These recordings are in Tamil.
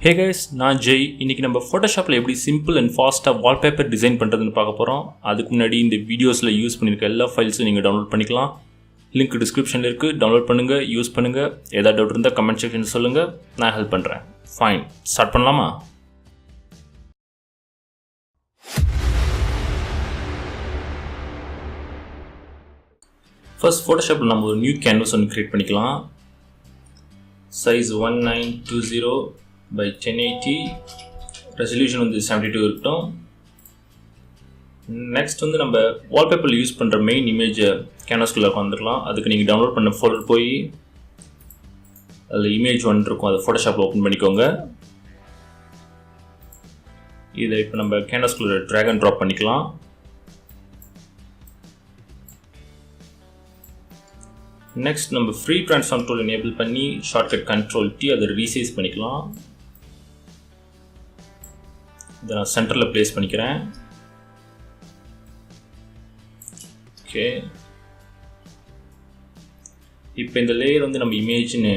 Hey guys, நான் ஜெய். இன்னைக்கு நம்ம ஃபோட்டோஷாப்பில் எப்படி சிம்பிள் அண்ட் ஃபாஸ்ட்டாக வால்பேப்பர் டிசைன் பண்ணுறதுன்னு பார்க்க போகிறோம். அதுக்கு முன்னாடி இந்த வீடியோஸில் யூஸ் பண்ணியிருக்க எல்லா ஃபைல்ஸும் நீங்கள் டவுன்லோட் பண்ணிக்கலாம். லிங்க் டிஸ்கிரிப்ஷனில் இருக்குது, டவுன்லோட் பண்ணுங்கள், யூஸ் பண்ணுங்கள். ஏதாவது டவுட் இருந்தால் கமெண்ட் செக்ஷன் சொல்லுங்கள், நான் ஹெல்ப் பண்ணுறேன். ஃபைன், ஸ்டார்ட் பண்ணலாமா? ஃபர்ஸ்ட் ஃபோட்டோஷாப்பில் நம்ம ஒரு நியூ கேன்வஸ் ஒன்று க்ரியேட் பண்ணிக்கலாம். சைஸ் 1920 by 1080, ரெசல்யூஷன் வந்து 72 இருக்கட்டும். நெக்ஸ்ட் வந்து நம்ம வால்பேப்பரில் யூஸ் பண்ணுற மெயின் இமேஜை கேன்வாஸ்குள்ளே வந்துடலாம். அதுக்கு நீங்கள் டவுன்லோட் பண்ண ஃபோல்டர் போய் அதில் இமேஜ் ஒன்று இருக்கும், அதை ஃபோட்டோஷாப்பில் ஓப்பன் பண்ணிக்கோங்க. இதை இப்போ நம்ம கேன்வாஸ்குள்ளே ட்ராக் அண்ட் ட்ராப் பண்ணிக்கலாம். நெக்ஸ்ட் நம்ம ஃப்ரீ ட்ரான்ஸ்ஃபார்ம் டூல் எனேபிள் பண்ணி ஷார்ட்கட் கண்ட்ரோல் T அதை ரீசைஸ் பண்ணிக்கலாம். இதை நான் சென்டரில் பிளேஸ் பண்ணிக்கிறேன். ஓகே, இப்போ இந்த லேயர் வந்து நம்ம இமேஜ்னு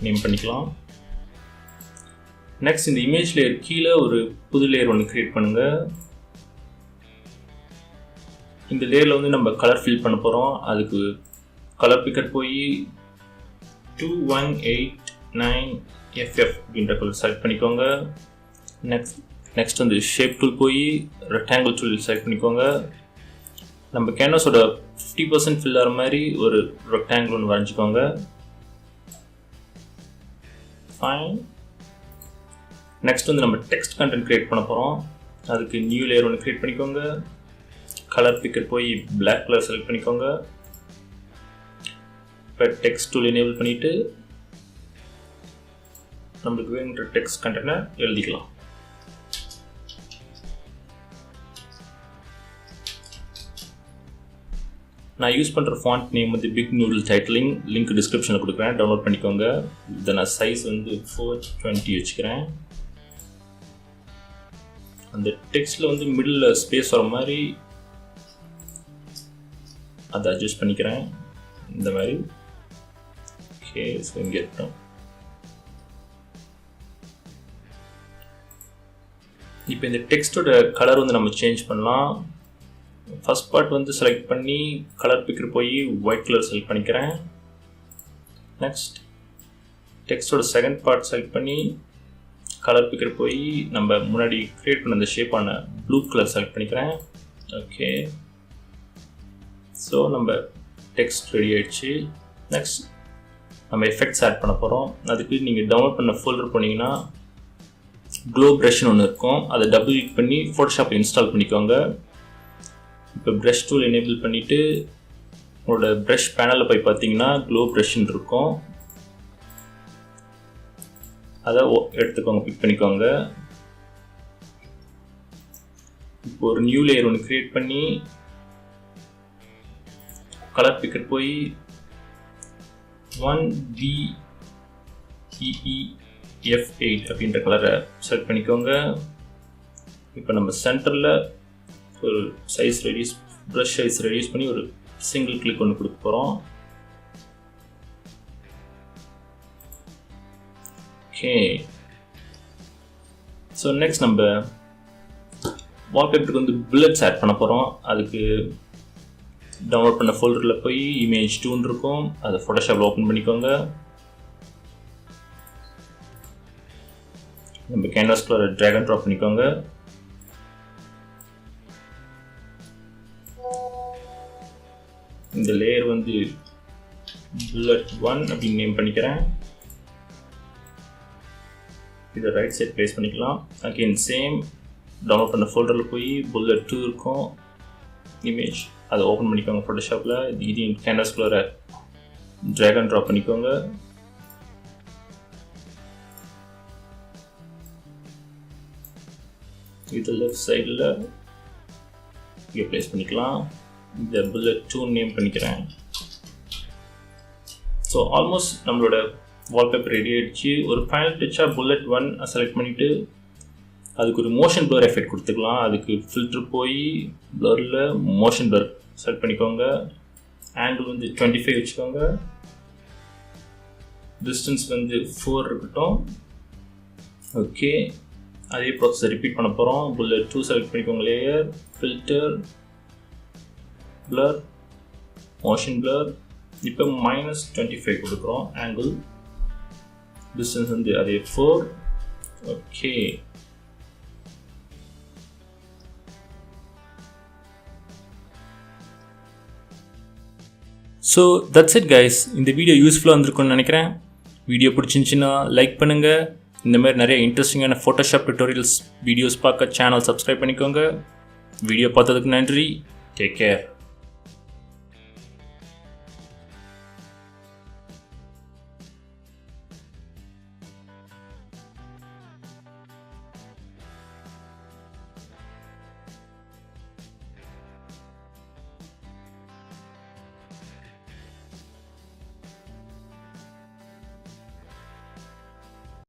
நேம் பண்ணிக்கலாம். நெக்ஸ்ட் இந்த இமேஜ் லேயர் கீழே ஒரு புது லேயர் ஒன்று க்ரியேட் பண்ணுங்கள். இந்த லேயரில் வந்து நம்ம கலர் ஃபில் பண்ண போகிறோம். அதுக்கு கலர் பிக்கர் போய் 2189FF அப்படின்ற கலர் செலக்ட் பண்ணிக்கோங்க. நெக்ஸ்ட் வந்து ஷேப் டூல் போய் ரெக்டாங்கிள் டூல் செலக்ட் பண்ணிக்கோங்க. நம்ம கேன்வாஸோட 50% ஃபில் ஆகிற மாதிரி ஒரு ரெக்டாங்கிள் ஒன்று வரைஞ்சிக்கோங்க. ஃபைன். நெக்ஸ்ட் வந்து நம்ம டெக்ஸ்ட் கண்டென்ட் க்ரியேட் பண்ண போகிறோம். அதுக்கு நியூ லேயர் ஒன்று க்ரியேட் பண்ணிக்கோங்க. கலர் பிக்கர் போய் பிளாக் கலர் செலக்ட் பண்ணிக்கோங்க. இப்போ டெக்ஸ்ட் டூல் எனேபிள் பண்ணிவிட்டு நம்மளுக்கு வேணுன்ற டெக்ஸ்ட் கண்டென்ட்டை எழுதிக்கலாம். நான் யூஸ் பண்ணுற ஃபாண்ட் நேம் வந்து பிக் நூடுல் டைட்டிலிங், லிங்க் டிஸ்கிரிப்ஷனில் கொடுக்குறேன், டவுன்லோட் பண்ணிக்கோங்க. இதை நான் சைஸ் வந்து 420 வச்சுக்கிறேன். அந்த டெக்ஸ்ட்டில் வந்து மிடில் ஸ்பேஸ் வர மாதிரி அதை அட்ஜஸ்ட் பண்ணிக்கிறேன் இந்த மாதிரி. ஓகே, ஸோ இங்கே இருக்கட்டும். இப்போ இந்த டெக்ஸ்ட்டோட கலர் வந்து நம்ம சேஞ்ச் பண்ணலாம். ஃபர்ஸ்ட் பார்ட் வந்து செலக்ட் பண்ணி கலர் பிக்கர் போய் ஒயிட் கலர் செலக்ட் பண்ணிக்கிறேன். நெக்ஸ்ட் டெக்ஸ்ட்டோட செகண்ட் பார்ட் செலக்ட் பண்ணி கலர் பிக்கர் போய் நம்ம முன்னாடி க்ரியேட் பண்ண அந்த ஷேப்பான ப்ளூ கலர் செலக்ட் பண்ணிக்கிறேன். ஓகே, ஸோ நம்ம டெக்ஸ்ட் ரெடி ஆகிடுச்சு. நெக்ஸ்ட் நம்ம எஃபெக்ட்ஸ் ஆட் பண்ண போகிறோம். அதுக்கு நீங்கள் டவுன்லோட் பண்ண ஃபோல்டர் போனீங்கன்னா க்ளோ ப்ரஷ்னு ஒன்று இருக்கும், அதை டபுள் கிளிக் பண்ணி ஃபோட்டோஷாப்பில் இன்ஸ்டால் பண்ணிக்கோங்க. இப்போ ப்ரஷ் டூல் எனேபிள் பண்ணிவிட்டு உங்களோட ப்ரஷ் பேனலில் போய் பார்த்தீங்கன்னா க்ளோ ப்ரஷ்ன்னு இருக்கும், அதை எடுத்துக்கோங்க, பிக் பண்ணிக்கோங்க. இப்போ ஒரு நியூ லேயர் ஒன்று க்ரியேட் பண்ணி கலர் பிக்கர் போய் 1BEEF8 அப்படின்ற கலரை செலக்ட் பண்ணிக்கோங்க. இப்போ நம்ம சென்டரில் ஒரு size reduce, brush size reduce பண்ணி ஒரு சிங்கிள் கிளிக் ஒன்று கொடுக்க போகிறோம். ஓகே, ஸோ நெக்ஸ்ட் நம்ம வால்பேப்பருக்கு வந்து புல்லட்ஸ் ஆட் பண்ண போகிறோம். அதுக்கு டவுன்லோட் பண்ண ஃபோல்டரில் போய் இமேஜ் 2 இருக்கும், அதை ஃபோட்டோஷாப்பில் ஓப்பன் பண்ணிக்கோங்க. நம்ம கேன்வாஸ்குள்ள ட்ராக் அண்ட் ட்ராப் பண்ணிக்கோங்க. இந்த லேயர் வந்து bullet 1 அப்படின்னு நேம் பண்ணிக்கிறேன். இதை ரைட் சைட் ப்ளேஸ் பண்ணிக்கலாம். அகெயின் சேம் டவுன்லோட் பண்ண ஃபோல்டரில் போய் bullet 2 இருக்கும், இமேஜ் அதை ஓப்பன் பண்ணிக்கோங்க ஃபோட்டோஷாப்பில். இது கேன்வாஸ்குள்ள ட்ராக் அண்ட் ட்ராப் பண்ணிக்கோங்க. இது லெஃப்ட் சைடில் இங்கே ப்ளேஸ் பண்ணிக்கலாம். இந்த bullet 2 நேம் பண்ணிக்கிறேன். ஸோ ஆல்மோஸ்ட் நம்மளோட வால்பேப்பர் ரெடி ஆகிடுச்சு. ஒரு ஃபைனல் டச்சாக bullet 1 செலக்ட் பண்ணிவிட்டு அதுக்கு ஒரு மோஷன் ப்ளர் எஃபெக்ட் கொடுத்துக்கலாம். அதுக்கு ஃபில்டர் போய் ப்ளரில் மோஷன் ப்ளர் செலக்ட் பண்ணிக்கோங்க. ஆங்கிள் வந்து 25 வச்சுக்கோங்க. டிஸ்டன்ஸ் வந்து 4 இருக்கட்டும். ஓகே, அதே ப்ராசஸை ரிப்பீட் பண்ண போகிறோம். புல்லட் 2 செலக்ட் பண்ணிக்கோங்க, layer, filter, blur, motion blur. இப்போ -25 கொடுக்குறோம் ஆங்கிள். டிஸ்டன்ஸ் வந்து அதே 4. Okay, so that's it guys. இந்த வீடியோ யூஸ்ஃபுல்லாக இருந்திருக்கும்னு நினைக்கிறேன். வீடியோ பிடிச்சிருந்துச்சின்னா லைக் பண்ணுங்கள். இந்த மாதிரி நிறைய இன்ட்ரெஸ்டிங்கான ஃபோட்டோஷாப் டுட்டோரியல்ஸ் வீடியோஸ் பார்க்க சேனல் சப்ஸ்கிரைப் பண்ணிக்கோங்க. வீடியோ பார்த்ததுக்கு நன்றி. Take care.